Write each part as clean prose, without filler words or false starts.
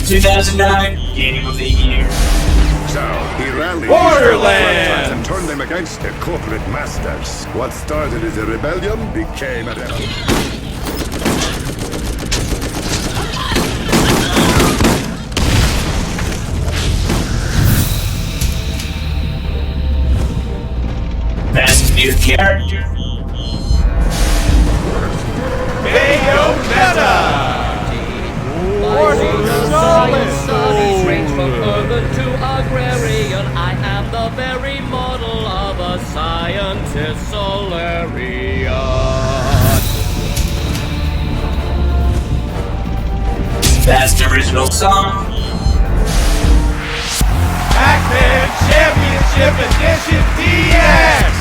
2009 Game of the Year. So, he rallied Borderlands! and turned them against their corporate masters. What started as a rebellion became a revolution. Best New Character. Bayonetta! Studies range from urban to agrarian. I am the very model of a scientist Solarian. Best Original Song. Pac-Man Championship Edition DX!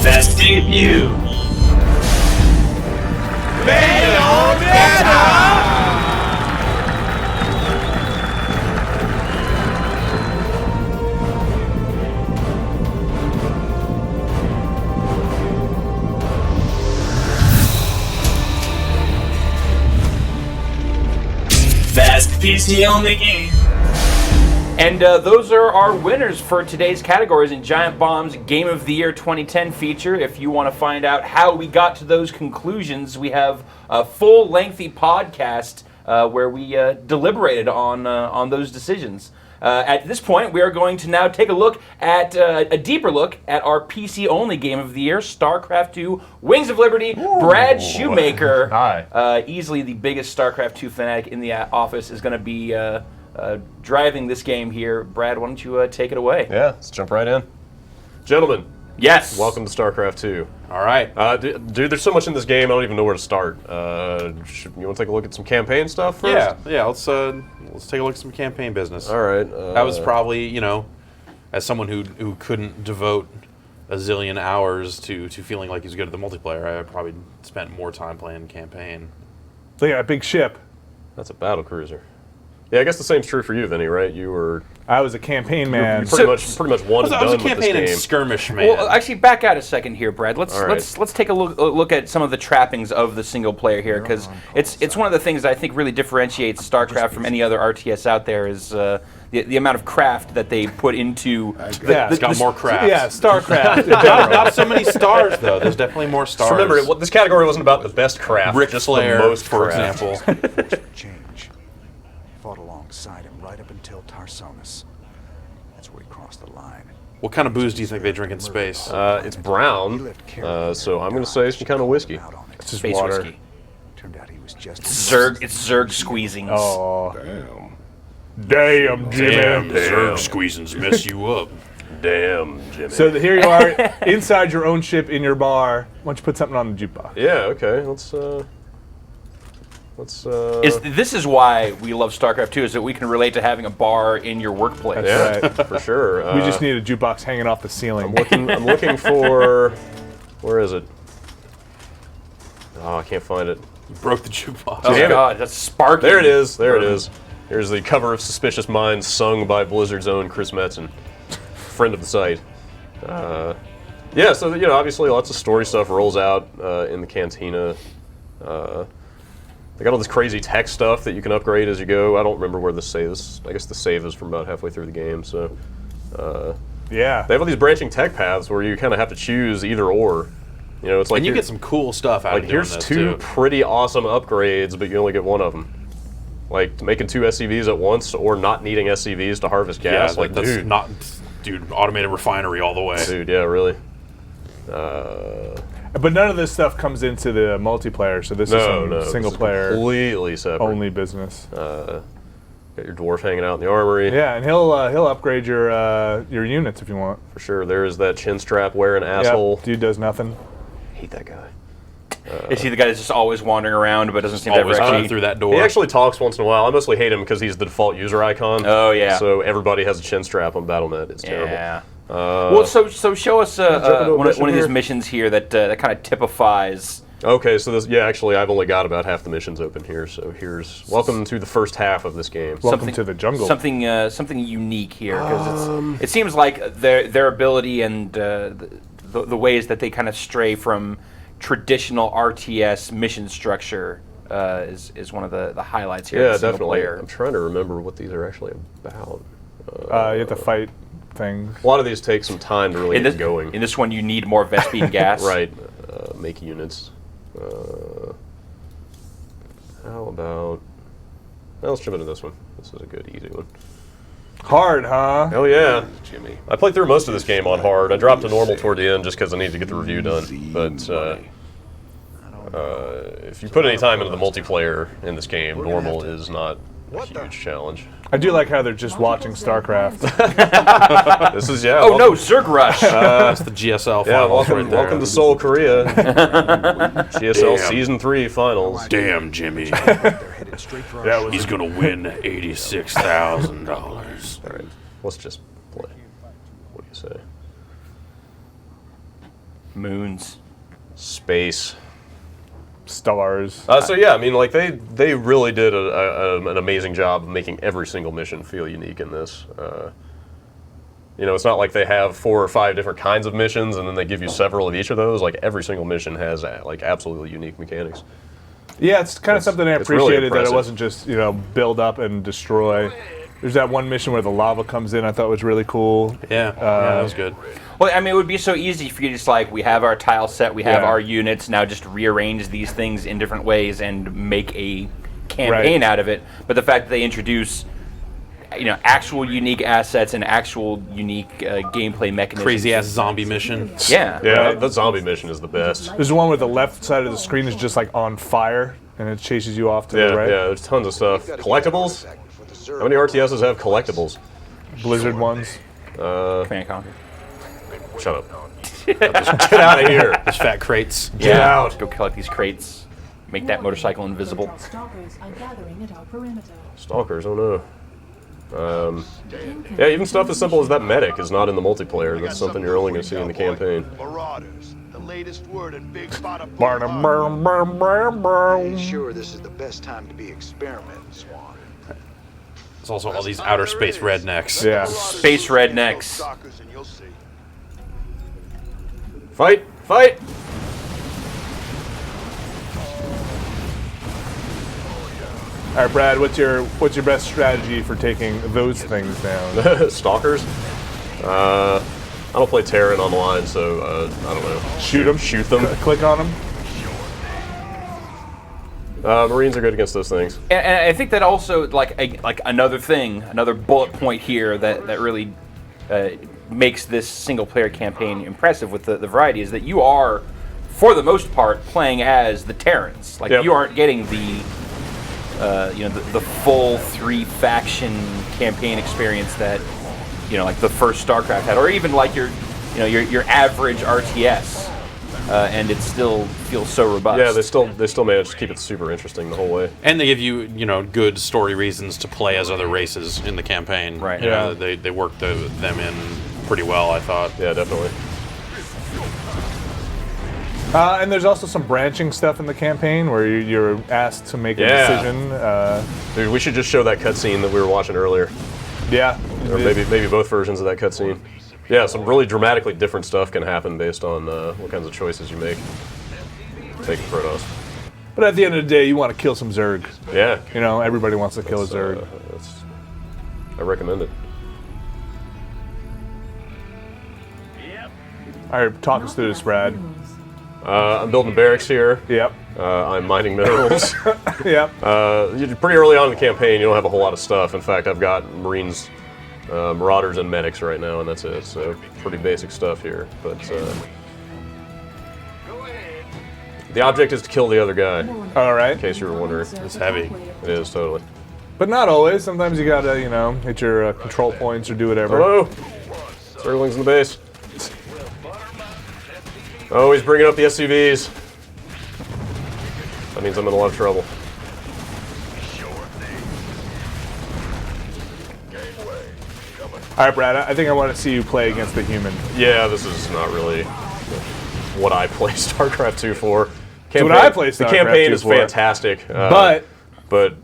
Best Debut. Bayonetta! Best PC only game. And those are our winners for today's categories in Giant Bomb's Game of the Year 2010 feature. If you want to find out how we got to those conclusions, we have a full, lengthy podcast where we deliberated on those decisions. At this point, we are going to now take a look at a deeper look at our PC-only Game of the Year, StarCraft 2 Wings of Liberty. Brad Shoemaker, Hi. easily the biggest StarCraft 2 fanatic in the office, is going to be driving this game here. Brad, why don't you take it away? Yeah, let's jump right in. Gentlemen, Yes. welcome to StarCraft 2. All right. Dude, there's so much in this game, I don't even know where to start. You want to take a look at some campaign stuff first? Yeah. Let's take a look at some campaign business. All right. That was probably, as someone who couldn't devote a zillion hours to feeling like he's good at the multiplayer, I probably spent more time playing campaign. Look at that big ship. That's a battle cruiser. Yeah, I guess the same's true for you, Vinny, right? You were I was a campaign man. you pretty much one and I was done a with campaign this and game. skirmish man. Well, actually, back out a second here, Brad. Let's All right. let's take a look at some of the trappings of the single player here, because it's one of the things that I think really differentiates StarCraft from any other RTS out there is the amount of craft that they put into. It's got more craft. Yeah, StarCraft. Not so many stars though. There's definitely more stars. Remember, this category wasn't about the best craft, Ric just Flair, the most for craft. example. Change. Fought alongside him right up until Tarsonis. That's where he crossed the line. What kind of booze do you think they drink in space? It's brown, so I'm going to say some kind of whiskey. It's just Space water. whiskey. Turned out he was just Zerg, it's Zerg squeezings. Oh. Damn, Jimmy. Zerg squeezins mess you up. Damn, Jimmy. So here you are, inside your own ship in your bar. Why don't you put something on the jukebox? Yeah, okay. This is why we love StarCraft 2, is that we can relate to having a bar in your workplace. yeah, Right. for sure. We just need a jukebox hanging off the ceiling. I'm looking for. Where is it? Oh, I can't find it. You broke the jukebox. Oh Damn it. God, that's sparking. There it is. There it is. Here's the cover of Suspicious Minds, sung by Blizzard's own Chris Metzen, friend of the site. Yeah, so obviously lots of story stuff rolls out in the cantina. They got all this crazy tech stuff that you can upgrade as you go. I don't remember where the save is. I guess the save is from about halfway through the game. So Yeah. they have all these branching tech paths where you kind of have to choose either or. It's like And you get some cool stuff out of doing here's this two too. pretty awesome upgrades, but you only get one of them. Like making two SCVs at once, or not needing SCVs to harvest gas. Yeah, that's dude, not, automated refinery all the way. dude, yeah, really. But none of this stuff comes into the multiplayer, so this is some No, single this is player completely separate. only business. Got your dwarf hanging out in the armory. Yeah, and he'll upgrade your units if you want. For sure. There is that chin strap wearing asshole. Yep, dude does nothing. Hate that guy. Is he the guy that's just always wandering around but doesn't seem to ever Always coming actually? through that door. He actually talks once in a while. I mostly hate him because he's the default user icon. Oh, yeah. So everybody has a chin strap on Battle.net. It's terrible. Yeah. Well, so show us into a one mission of these here? missions here that kind of typifies Okay, so this, actually, I've only got about half the missions open here. So welcome to the first half of this game. Welcome to the jungle. Something unique here, because it seems like their ability and the ways that they kind of stray from traditional RTS mission structure is one of the highlights here. Yeah, of the single definitely. player. I'm trying to remember what these are actually about. You have to fight things. A lot of these take some time to really get going. In this one, you need more Vespene gas. Right. Make units. How about... Well, let's jump into this one. This is a good, easy one. Hard, huh? Hell yeah. Jimmy. I played through most of this game on hard. I dropped to normal toward the end just because I needed to get the review done. But if you put any time into the multiplayer in this game, normal is not a huge challenge. I do like how they're just watching StarCraft. This is, Oh no, Zerg Rush! That's the GSL finals right there. Welcome to Seoul, Korea. GSL Season 3 finals. Damn, Jimmy. He's going to win $86,000. All right, let's just play. What do you say? Moons. Space. Stars. So yeah, I mean, like they really did an amazing job of making every single mission feel unique in this. You know, it's not like they have 4 or 5 different kinds of missions and then they give you several of each of those. Like every single mission has like absolutely unique mechanics. Yeah, it's kind of something I it's really appreciated, that it impressive. wasn't just, you know, build up and destroy. There's that one mission where the lava comes in, I thought was really cool. Yeah, that was good. Well, I mean, it would be so easy for you to just like, we have our tile set, we have Yeah. our units, now just rearrange these things in different ways and make a campaign out of it. But the fact that they introduce, you know, actual unique assets and actual unique gameplay mechanisms. Crazy ass zombie mission. Yeah. Yeah, the zombie mission is the best. There's one where the left side of the screen is just like on fire, and it chases you off to Yeah, the right. yeah, there's tons of stuff. Collectibles? How many RTSs have collectibles? Blizzard ones. Command and Conquer. Shut up. Get out of here. There's fat crates. Get out. Go collect these crates. Make that motorcycle invisible. Stalkers are gathering at our perimeter. Stalkers, oh no. Yeah, even stuff as simple as that medic is not in the multiplayer. That's something you're only going to see in the campaign. Marauders, the latest word in Big Bada Sure, this is the best time to be experimenting, Swan. There's also all these outer space rednecks. Yeah. Space rednecks. Fight! Fight! All right, Brad, what's your best strategy for taking those things down? Stalkers? I don't play Terran online, so I don't know. Shoot them. Shoot them. Click on them. Marines are good against those things. And I think that also, like another thing, another bullet point here that really makes this single-player campaign impressive with the variety is that you are, for the most part, playing as the Terrans. Like, you aren't getting the the full 3-faction campaign experience that, you know, like the first StarCraft had, or even like your average RTS. And it still feels so robust. Yeah, they still manage to keep it super interesting the whole way. And they give you, good story reasons to play as other races in the campaign. Right. You know, they work them in pretty well, I thought. Yeah, definitely. And there's also some branching stuff in the campaign where you're asked to make a decision. Dude, we should just show that cutscene that we were watching earlier. Yeah. Or maybe both versions of that cutscene. Yeah, some really dramatically different stuff can happen based on what kinds of choices you make. Taking Protoss. But at the end of the day, you want to kill some Zerg. Yeah. You know, everybody wants to kill a Zerg. I recommend it. All right, talk us through this, Brad. I'm building barracks here. Yep. I'm mining minerals. Yep. Pretty early on in the campaign, you don't have a whole lot of stuff. In fact, I've got Marines, Marauders, and Medics right now, and that's it. So pretty basic stuff here. But the object is to kill the other guy. All right. In case you were wondering. It's heavy. It is, totally. But not always. Sometimes you gotta, hit your control points or do whatever. Hello. Zerglings in the base. Oh, he's bringing up the SCVs. That means I'm in a lot of trouble. All right, Brad, I think I want to see you play against the human. Yeah, this is not really what I play StarCraft 2 for. when I play the StarCraft campaign 2 is for. fantastic, But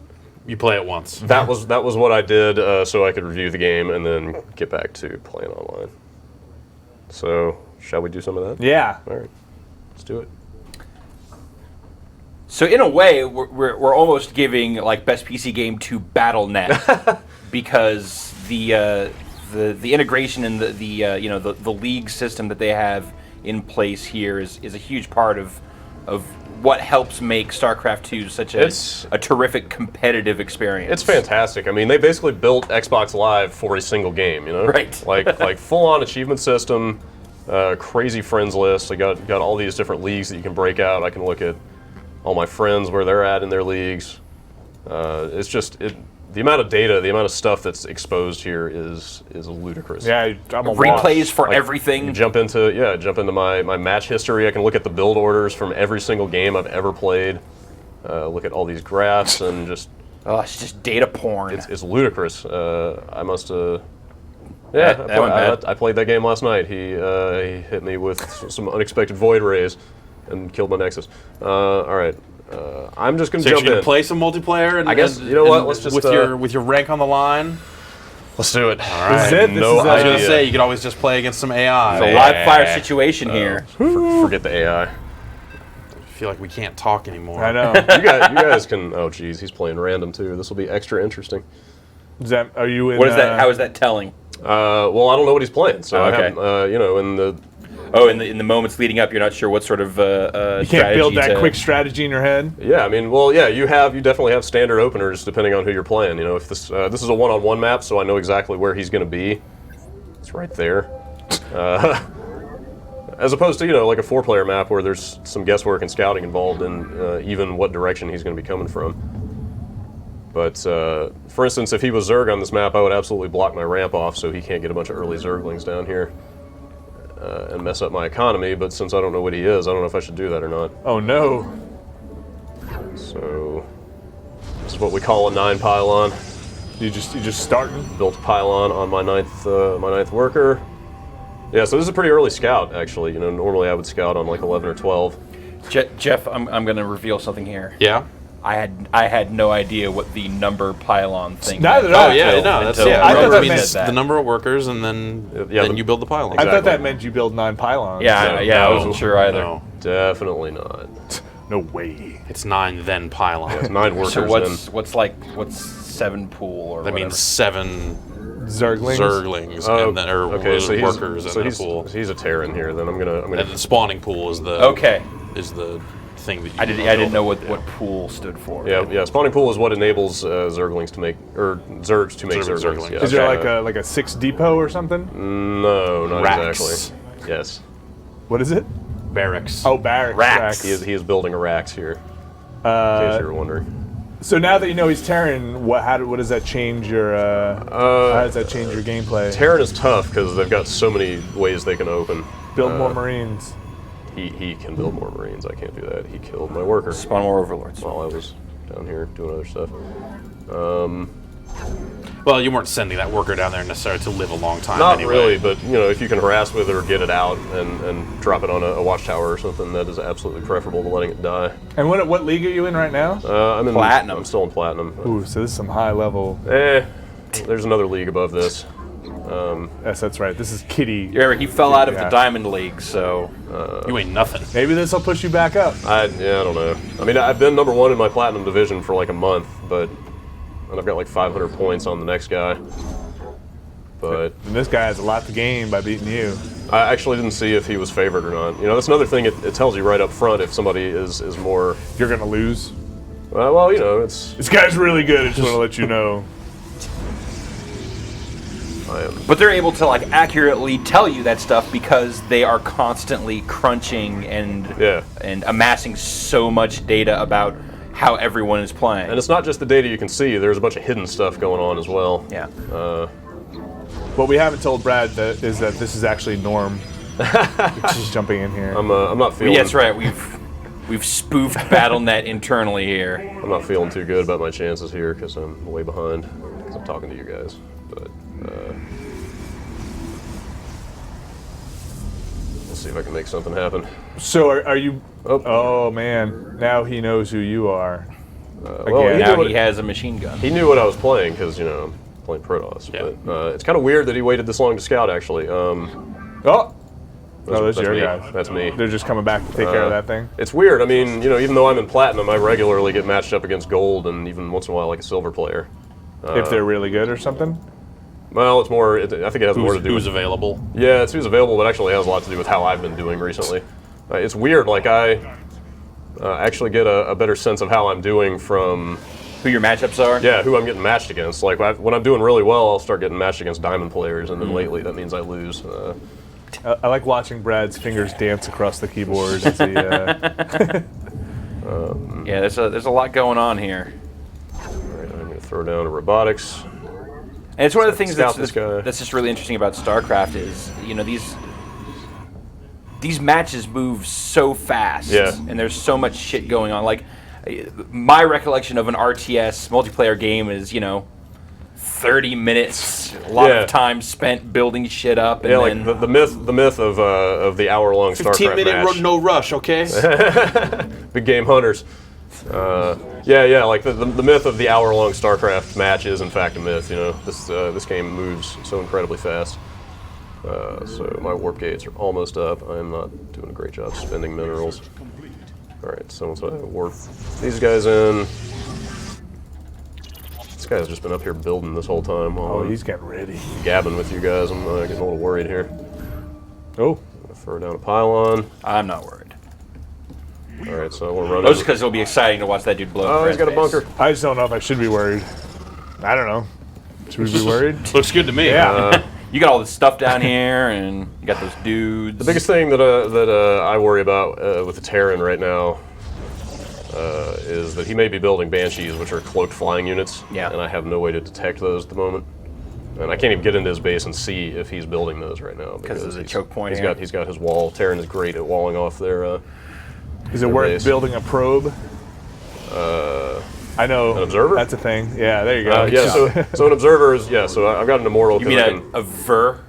You play it once. that was what I did so I could review the game and then get back to playing online. So, shall we do some of that? yeah, All right, let's do it. So in a way, we're almost giving like best PC game to BattleNet because the integration and the league system that they have in place here is a huge part of what helps make StarCraft 2 such a terrific competitive experience. It's fantastic. I mean, they basically built Xbox Live for a single game, you know? Right. like full-on achievement system, crazy friends list. I got all these different leagues that you can break out. I can look at all my friends, where they're at in their leagues. It's just the amount of data, the amount of stuff that's exposed here is ludicrous. yeah, I'm a replays loss. for Like, everything. You jump into my match history. I can look at the build orders from every single game I've ever played. Look at all these graphs and just It's just data porn. it's ludicrous. I must have. That went bad. I played that game last night. He hit me with some unexpected void rays and killed my Nexus. All right. I'm just gonna So jump you're gonna in. play some multiplayer, and I guess, and- you know what, and let's just, with your rank on the line. Let's do it. All right. This is it? This No is, I was idea. gonna say you could always just play against some AI. It's a live fire situation here. Forget the AI. I feel like we can't talk anymore. I know. You guys can. Oh, geez, he's playing random too. This will be extra interesting. Are you in? What is that? How is that telling? Well, I don't know what he's playing, so Okay. I haven't. In the In the moments leading up, you're not sure what sort of You can't build that quick strategy in your head. Yeah, I mean, well, yeah, you definitely have standard openers depending on who you're playing. You know, if this is a one-on-one map, so I know exactly where he's going to be. It's right there. As opposed to like a 4-player map where there's some guesswork and scouting involved in even what direction he's going to be coming from. But for instance, if he was Zerg on this map, I would absolutely block my ramp off so he can't get a bunch of early Zerglings down here. And mess up my economy, but since I don't know what he is, I don't know if I should do that or not. Oh no! So this is what we call a 9 pylon. You just starting? Built a pylon on my ninth worker. Yeah, so this is a pretty early scout actually. Normally I would scout on like 11 or 12. Jeff, I'm going to reveal something here. Yeah. I had no idea what the number pylon thing. Neither did meant. I. Oh yeah, Until- no, that's until I thought Rogan that means meant said that. the number of workers, and then you build the pylon. I thought Exactly. that meant you build 9 pylons. Yeah, No, yeah, I no, wasn't sure either. No, Definitely not. No way. it's 9 then pylon. It's 9 workers. So what's 7 pool or That whatever? means 7 Zerglings. Zerglings, then. and then or Okay, workers so in he's the pool. he's a Terran here. Then I'm gonna. And the spawning pool is the Okay. is the thing that you I didn't know what pool stood for. Yeah. Spawning pool is what enables Zerglings to make Zergs to make Zerglings. Zerglings. Yeah. Is there like a 6 depot or something? No, not Racks. exactly. Yes. What is it? barracks. Oh, barracks. Racks. He is building a racks here. In case you were wondering. So now that you know he's Terran, what does that change your? How does that change your gameplay? Terran is tough because they've got so many ways they can open. Build more Marines. He can build more Marines. I can't do that. He killed my worker Spawn more overlords. while I was down here doing other stuff. Well, you weren't sending that worker down there necessarily to live a long time. Not anyway. really, but if you can harass with it or get it out and drop it on a watchtower or something, that is absolutely preferable to letting it die. And what league are you in right now? I'm in Platinum. I'm still in platinum. Ooh, so this is some high level. There's another league above this. Yes, that's right. This is Kitty. You remember he fell out of Yeah. the Diamond League, so You ain't nothing. Maybe this will push you back up. I don't know. I mean, I've been number 1 in my platinum division for like a month, and I've got like 500 points on the next guy. But And this guy has a lot to gain by beating you. I actually didn't see if he was favored or not. That's another thing. It tells you right up front if somebody is more. You're gonna lose. Well, it's. This guy's really good. I just want to let you know. I am. but they're able to like accurately tell you that stuff because they are constantly crunching and Yeah. and amassing so much data about how everyone is playing. And it's not just the data you can see. There's a bunch of hidden stuff going on as well. yeah. What we haven't told Brad is that this is actually Norm. Just jumping in here. I'm not feeling. Yeah, that's right. We've spoofed BattleNet internally here. I'm not feeling too good about my chances here because I'm way behind. Because I'm talking to you guys, but. We'll Let's see if I can make something happen. So are you? Oh. Oh man! Now he knows who you are. Well, Now he has a machine gun. He knew what I was playing because I'm playing Protoss. Yeah. But it's kind of weird that he waited this long to scout. Actually, Oh. No, those that's are me. your guys. That's me. They're just coming back to take care of that thing. It's weird. I mean, even though I'm in Platinum, I regularly get matched up against Gold and even once in a while like a Silver player. If they're really good or something. Well, it's more. I think it has more to do Who's with available? Yeah, it's who's available, but actually has a lot to do with how I've been doing recently. It's weird. Like I actually get a better sense of how I'm doing from Who your matchups are? yeah who I'm getting matched against. Like when I'm doing really well, I'll start getting matched against Diamond players, and then lately that means I lose. I like watching Brad's fingers dance across the keyboard as he. Yeah, there's a lot going on here. All right, I'm going to throw down a robotics. And it's one of the things Scout that's, this guy. that's just really interesting about StarCraft is, these matches move so fast. Yeah. And there's so much shit going on. Like, my recollection of an RTS multiplayer game is, 30 minutes, a lot of time spent building shit up. And Yeah, then, like the myth of the hour-long StarCraft 15-minute match. no rush, okay? Big game hunters. Yeah, like the myth of the hour-long StarCraft match is in fact a myth. This game moves so incredibly fast. So my warp gates are almost up. I'm not doing a great job spending minerals. All right, so once I warp these guys in, this guy's just been up here building this whole time while Oh, I'm he's getting ready. gabbing with you guys. I'm getting a little worried here. Oh, I'm gonna throw down a pylon. I'm not worried. All right, so we'll run. Mostly because it'll be exciting to watch that dude blow up. Oh, he's got a bunker. I just don't know if I should be worried. I don't know. Should we be worried? Looks good to me. Yeah. You got all this stuff down here, and you got those dudes. The biggest thing that I worry about with the Terran right now is that he may be building Banshees, which are cloaked flying units. Yeah. And I have no way to detect those at the moment. And I can't even get into his base and see if he's building those right now Because there's a choke point He's here. got his wall. Terran is great at walling off their. Is it worth base. building a probe? I know. An observer? That's a thing. Yeah, there you go. Yeah. So an observer is so I've got an immortal. You mean a ver?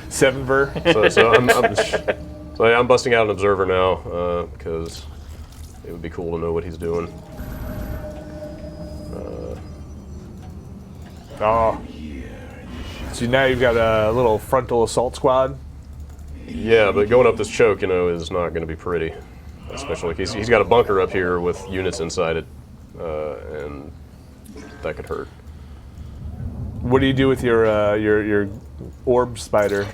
7 ver. So I'm busting out an observer now because it would be cool to know what he's doing. Oh. So now you've got a little frontal assault squad. Yeah, but going up this choke, is not going to be pretty. Especially he's got a bunker up here with units inside it, and that could hurt. What do you do with your orb spider?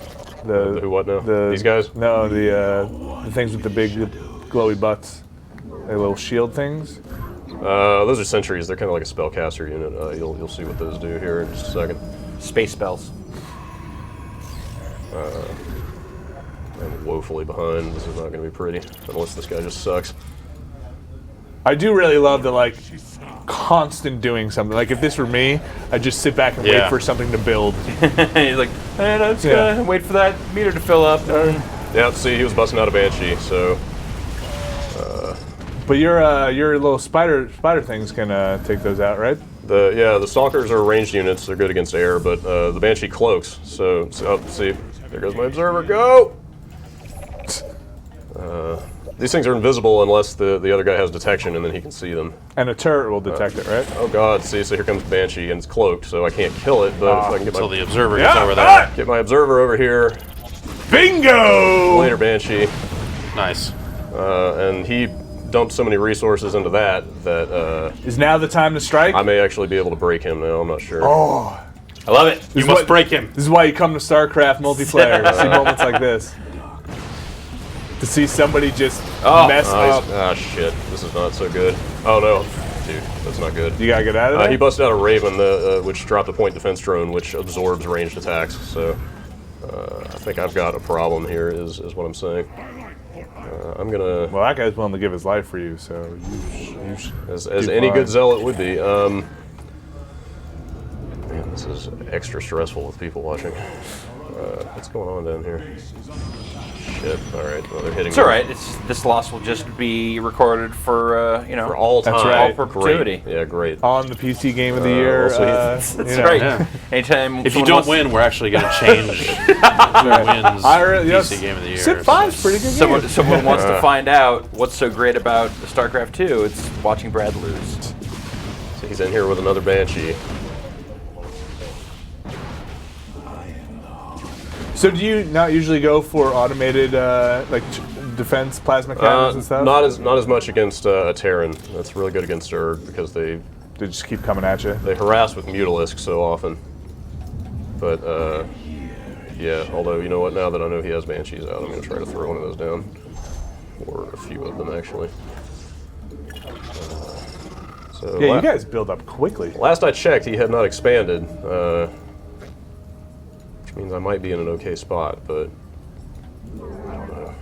The who what now? These guys? No, the things with the big glowy butts. The little shield things. Those are sentries. They're kind of like a spellcaster unit. You'll see what those do here in just a second. Space spells. I'm woefully behind. This is not going to be pretty unless this guy just sucks. I do really love the constant doing something. Like if this were me, I'd just sit back and wait for something to build. He's like, hey, let's go wait for that meter to fill up. Yeah, see, he was busting out a Banshee, so. But your little spider things can take those out, right? The Stalkers are ranged units. They're good against air, but the Banshee cloaks. So see, there goes my observer. Go! These things are invisible unless the other guy has detection, and then he can see them. And a turret will detect it, right? Oh God! See, so here comes Banshee, and it's cloaked, so I can't kill it. But if I can get So the observer gets over there. get my observer over here, Bingo! later Banshee, Nice. and he dumped so many resources into that Is now the time to strike? I may actually be able to break him now. I'm not sure. Oh, I love it. You must break him. this is why you come to StarCraft multiplayer to see moments like this. To see somebody just mess up. Ah, shit. This is not so good. Oh, no. Dude, that's not good. You gotta get out of there. He busted out a Raven, which dropped a point defense drone, which absorbs ranged attacks. So I think I've got a problem here, is what I'm saying. I'm going to... Well, that guy's willing to give his life for you, so you As any good zealot would be. Man, this is extra stressful with people watching. What's going on down here? Shit. All right. Well, they're hitting. It's all right. This loss will just be recorded for for all time. That's right. all perpetuity. Great. Yeah, great. On the PC Game of the Year. also, That's you know. right. Yeah. Anytime If you someone don't wants- win, we're actually going to change who wins PC Game of the Year. Civ 5's pretty good game. someone wants to find out what's so great about StarCraft 2, it's watching Brad lose. So he's in here with another Banshee. So do you not usually go for automated defense plasma cannons and stuff? Not as much against a Terran. That's really good against Urg because they just keep coming at you. They harass with Mutalisk so often. But yeah, although you know what, now that I know he has Banshees out, I'm going to try to throw one of those down. Or a few of them actually. So Yeah, you guys build up quickly. last I checked, he had not expanded. Which means I might be in an okay spot, but I don't know.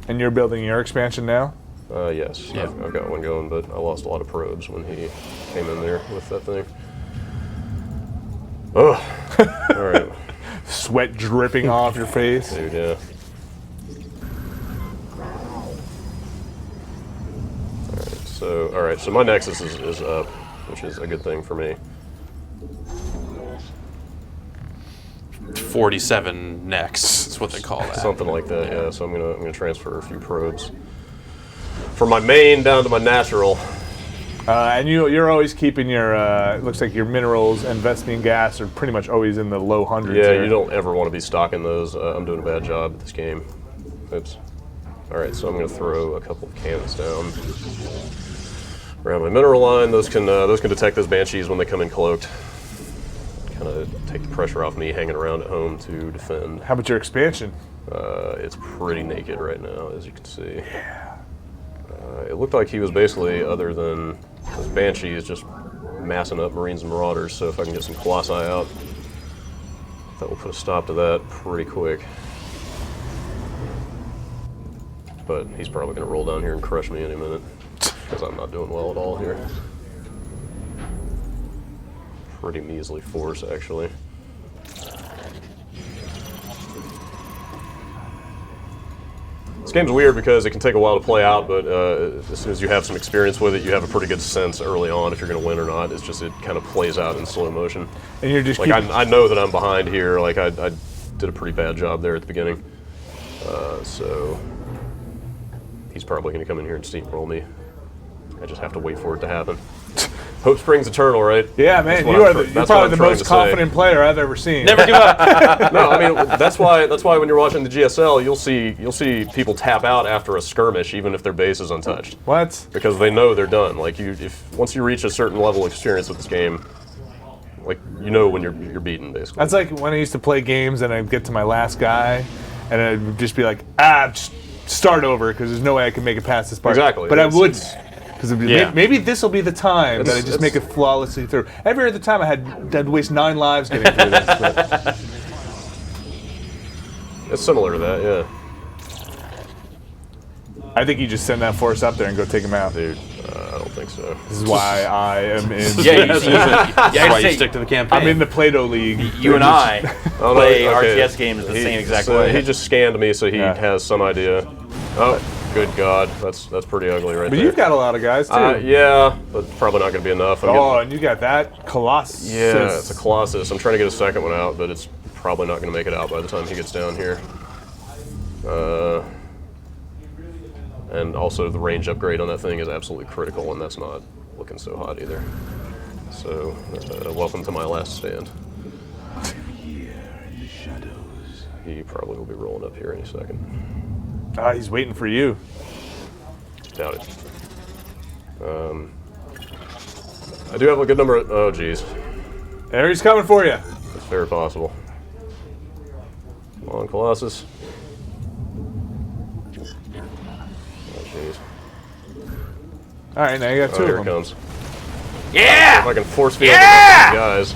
And you're building your expansion now? Yes, Yeah. I've got one going, but I lost a lot of probes when he came in there with that thing. Oh, all right, Sweat dripping off your face. dude, yeah. All right, so my Nexus is up, which is a good thing for me. 47 next. That's what they call that. Something like that, yeah. So I'm gonna transfer a few probes from my main down to my natural. And you're always keeping your, it looks like your minerals and Vespene gas are pretty much always in the low hundreds. Yeah, there. you don't ever want to be stocking those. I'm doing a bad job at this game. Oops. All right, so I'm gonna throw a couple of cannons down around my mineral line. Those can detect those Banshees when they come in cloaked. Kind of take the pressure off me hanging around at home to defend. How about your expansion? It's pretty naked right now, as you can see. Yeah. It looked like he was basically, other than those Banshees, just massing up Marines and Marauders. So if I can get some Colossi out, that will put a stop to that pretty quick. But he's probably going to roll down here and crush me any minute, because I'm not doing well at all here. Pretty measly force, actually. This game's weird because it can take a while to play out, but as soon as you have some experience with it, you have a pretty good sense early on if you're going to win or not. It's just, it kind of plays out in slow motion. And you're just like, I know that I'm behind here. Like, I did a pretty bad job there at the beginning. So he's probably going to come in here and steamroll me. I just have to wait for it to happen. Hope springs eternal, right? Yeah, man, you're probably the most confident player I've ever seen. Never give up. No, I mean that's why when you're watching the GSL, you'll see people tap out after a skirmish, even if their base is untouched. What? Because they know they're done. Like once you reach a certain level of experience with this game, like you know when you're beaten, basically. That's like when I used to play games and I'd get to my last guy, and I'd just be like, just start over because there's no way I can make it past this part. Exactly. But I wouldn't. Because Yeah. maybe this will be the time that I just make it flawlessly through. Every other time I'd waste 9 lives getting through this. But It's similar to that, yeah. I think you just send that force up there and go take him out. Dude, I don't think so. This is why I am in. That's why you stick to the campaign. I'm in the Play-Doh League. You and I Oh, no, play okay. RTS games the same exact so way. He just scanned me, so he Yeah. has some idea. Oh, good God, that's pretty ugly right But there. you've got a lot of guys, too. Yeah, but probably not going to be enough. And you got that Colossus. Yeah, it's a Colossus. I'm trying to get a second one out, but it's probably not going to make it out by the time he gets down here. And also the range upgrade on that thing is absolutely critical, and that's not looking so hot either. So, welcome to my last stand. He probably will be rolling up here any second. He's waiting for you. Doubt it. I do have a good number of... Oh, geez. There he's coming for you. It's very possible. Come on, Colossus. Oh, jeez. All right, now you got 2 Here of it them. comes. Yeah! If I can force feed Yeah! these guys.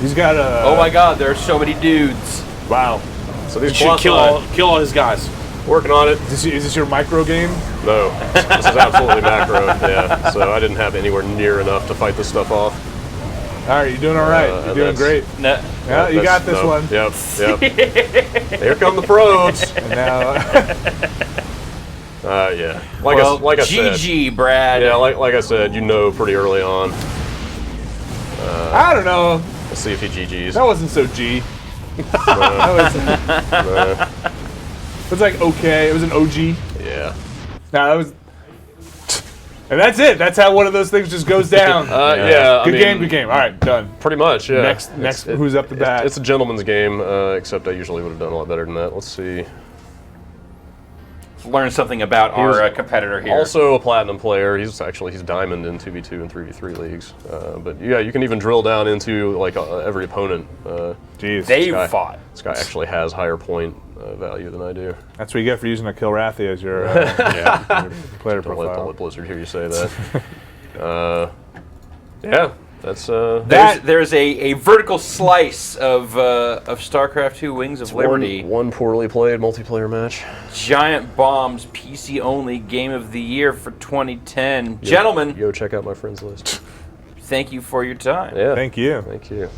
He's got a... Oh my god, there are so many dudes. Wow. So these you should Colossi, kill all his guys. working on it. Is this your micro game? No, this is absolutely macro. Yeah, so I didn't have anywhere near enough to fight this stuff off. All right, you're doing all right. You're doing great. No, Yeah, you got this one. Yep. Here come the probes. And now, Yeah. Like I said. GG, Brad. Yeah, like I said, pretty early on. I don't know. Let's see if he GGs. That wasn't so G. That was like okay. It was an OG. Yeah. No, that was. And that's it. That's how one of those things just goes down. Yeah. Good game. All right, done. Pretty much, yeah. Next, who's up the bat? It's a gentleman's game, except I usually would have done a lot better than that. Let's see. Learn something about our competitor here. Also a platinum player. He's diamond in 2v2 and 3v3 leagues. But yeah, you can even drill down into like every opponent. Jeez, they've fought. This guy actually has higher point value than I do. That's what you get for using a Kilrathi as your, your player profile. Don't let Blizzard hear you say that. Yeah, that's There's a vertical slice of StarCraft 2 Wings of Liberty. One poorly played multiplayer match. Giant Bombs PC only Game of the Year for 2010. Gentlemen, Yo, check out my friends list. thank you for your time. Yeah. Thank you. Thank you.